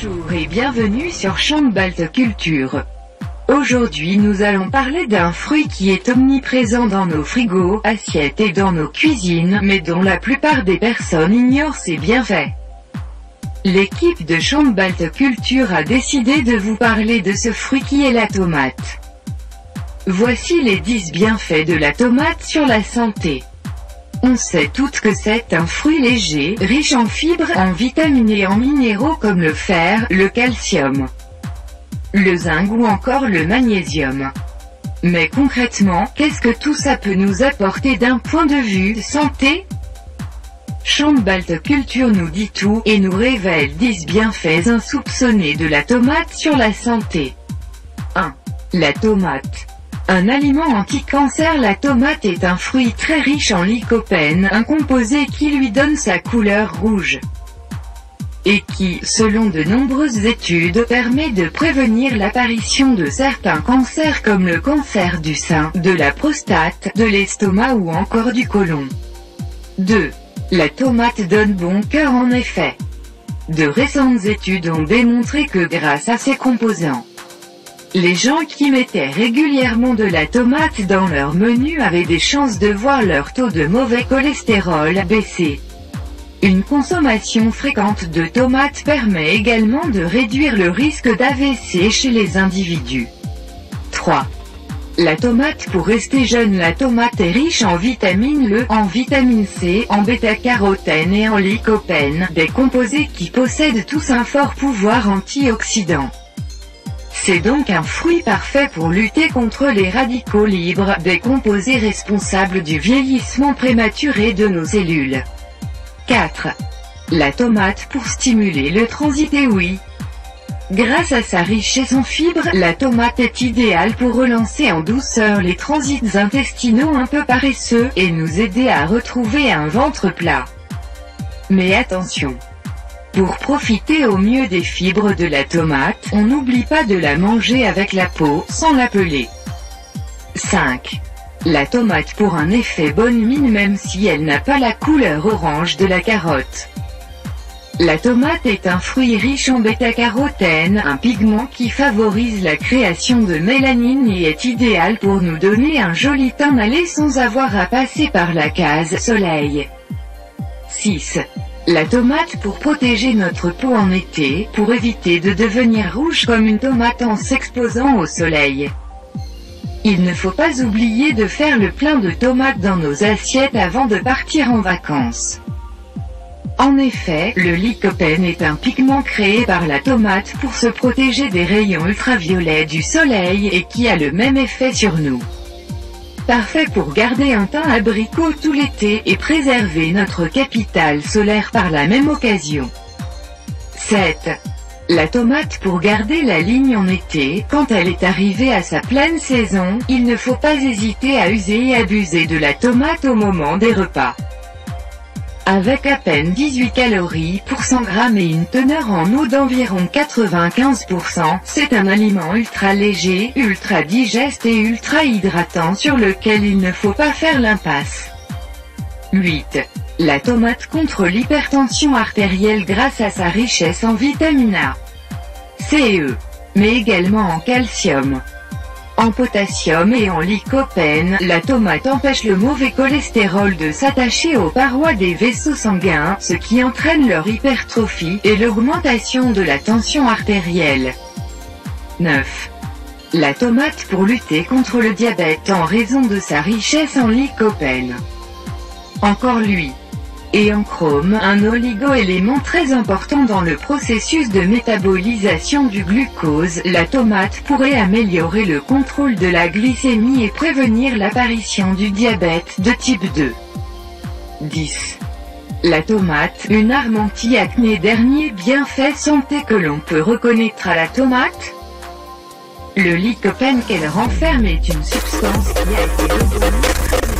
Bonjour et bienvenue sur Chambalt Culture. Aujourd'hui nous allons parler d'un fruit qui est omniprésent dans nos frigos, assiettes et dans nos cuisines, mais dont la plupart des personnes ignorent ses bienfaits. L'équipe de Chambalt Culture a décidé de vous parler de ce fruit qui est la tomate. Voici les 10 bienfaits de la tomate sur la santé. On sait toutes que c'est un fruit léger, riche en fibres, en vitamines et en minéraux comme le fer, le calcium, le zinc ou encore le magnésium. Mais concrètement, qu'est-ce que tout ça peut nous apporter d'un point de vue santé? Chambalt Culture nous dit tout, et nous révèle 10 bienfaits insoupçonnés de la tomate sur la santé. 1. La tomate. Un aliment anti-cancer. La tomate est un fruit très riche en lycopène, un composé qui lui donne sa couleur rouge, et qui, selon de nombreuses études, permet de prévenir l'apparition de certains cancers comme le cancer du sein, de la prostate, de l'estomac ou encore du côlon. 2. La tomate donne bon cœur. En effet, de récentes études ont démontré que grâce à ses composants, les gens qui mettaient régulièrement de la tomate dans leur menu avaient des chances de voir leur taux de mauvais cholestérol baisser. Une consommation fréquente de tomates permet également de réduire le risque d'AVC chez les individus. 3. La tomate pour rester jeune. La tomate est riche en vitamine E, en vitamine C, en bêta-carotène et en lycopène, des composés qui possèdent tous un fort pouvoir antioxydant. C'est donc un fruit parfait pour lutter contre les radicaux libres, des composés responsables du vieillissement prématuré de nos cellules. 4. La tomate pour stimuler le transit. Et oui, grâce à sa richesse en fibres, la tomate est idéale pour relancer en douceur les transits intestinaux un peu paresseux, et nous aider à retrouver un ventre plat. Mais attention! Pour profiter au mieux des fibres de la tomate, on n'oublie pas de la manger avec la peau, sans la peler. 5. La tomate pour un effet bonne mine. Même si elle n'a pas la couleur orange de la carotte, la tomate est un fruit riche en bêta-carotène, un pigment qui favorise la création de mélanine et est idéal pour nous donner un joli teint mâlé sans avoir à passer par la case soleil. 6. La tomate pour protéger notre peau en été, pour éviter de devenir rouge comme une tomate en s'exposant au soleil. Il ne faut pas oublier de faire le plein de tomates dans nos assiettes avant de partir en vacances. En effet, le lycopène est un pigment créé par la tomate pour se protéger des rayons ultraviolets du soleil et qui a le même effet sur nous. Parfait pour garder un teint abricot tout l'été et préserver notre capital solaire par la même occasion. 7. La tomate pour garder la ligne en été. Quand elle est arrivée à sa pleine saison, il ne faut pas hésiter à user et abuser de la tomate au moment des repas. Avec à peine 18 calories pour 100 grammes et une teneur en eau d'environ 95%, c'est un aliment ultra léger, ultra digeste et ultra hydratant sur lequel il ne faut pas faire l'impasse. 8. La tomate contre l'hypertension artérielle grâce à sa richesse en vitamine A, C et E, mais également en calcium, en potassium et en lycopène. La tomate empêche le mauvais cholestérol de s'attacher aux parois des vaisseaux sanguins, ce qui entraîne leur hypertrophie et l'augmentation de la tension artérielle. 9. La tomate pour lutter contre le diabète en raison de sa richesse en lycopène, encore lui, et en chrome, un oligo-élément très important dans le processus de métabolisation du glucose. La tomate pourrait améliorer le contrôle de la glycémie et prévenir l'apparition du diabète de type 2. 10. La tomate, une arme anti-acné. Dernier bienfait santé que l'on peut reconnaître à la tomate, le lycopène qu'elle renferme est une substance qui a été reconnue